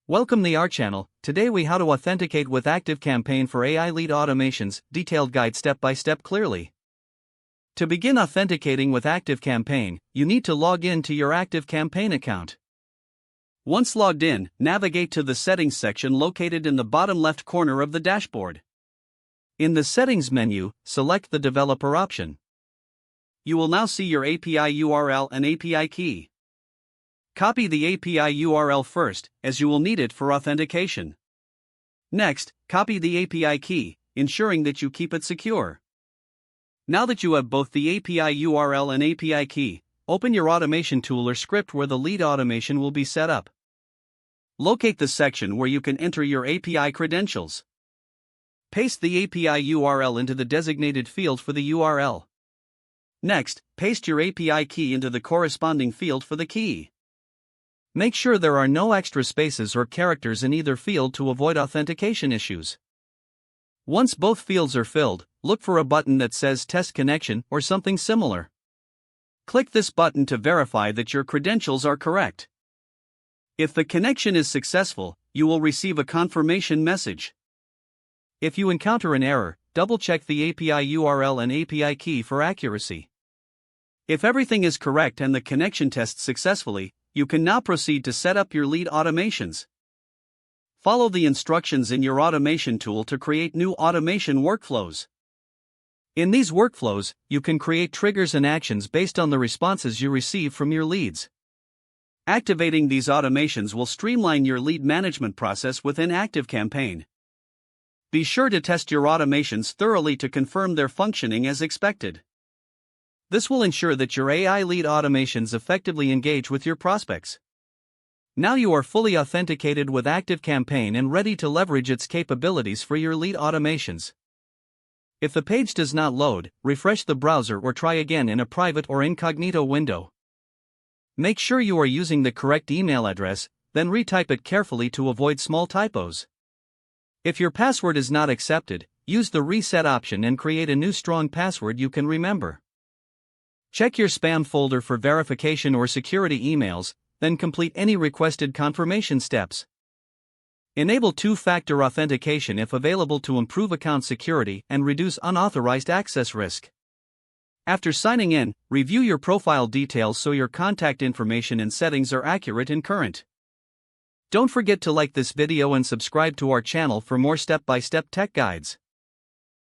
Welcome to our channel. Today we how to authenticate with ActiveCampaign for AI lead automations, detailed guide step by step clearly. To begin authenticating with ActiveCampaign, you need to log in to your ActiveCampaign account. Once logged in, navigate to the settings section located in the bottom left corner of the dashboard. In the settings menu, select the developer option. You will now see your API URL and API key. Copy the API URL first, as you will need it for authentication. Next, copy the API key, ensuring that you keep it secure. Now that you have both the API URL and API key, open your automation tool or script where the lead automation will be set up. Locate the section where you can enter your API credentials. Paste the API URL into the designated field for the URL. Next, paste your API key into the corresponding field for the key. Make sure there are no extra spaces or characters in either field to avoid authentication issues. Once both fields are filled, look for a button that says Test Connection or something similar. Click this button to verify that your credentials are correct. If the connection is successful, you will receive a confirmation message. If you encounter an error, double-check the API URL and API key for accuracy. If everything is correct and the connection tests successfully, you can now proceed to set up your lead automations. Follow the instructions in your automation tool to create new automation workflows. In these workflows, you can create triggers and actions based on the responses you receive from your leads. Activating these automations will streamline your lead management process within ActiveCampaign. Be sure to test your automations thoroughly to confirm their functioning as expected. This will ensure that your AI lead automations effectively engage with your prospects. Now you are fully authenticated with ActiveCampaign and ready to leverage its capabilities for your lead automations. If the page does not load, refresh the browser or try again in a private or incognito window. Make sure you are using the correct email address, then retype it carefully to avoid small typos. If your password is not accepted, use the reset option and create a new strong password you can remember. Check your spam folder for verification or security emails, then complete any requested confirmation steps. Enable two-factor authentication if available to improve account security and reduce unauthorized access risk. After signing in, review your profile details so your contact information and settings are accurate and current. Don't forget to like this video and subscribe to our channel for more step-by-step tech guides.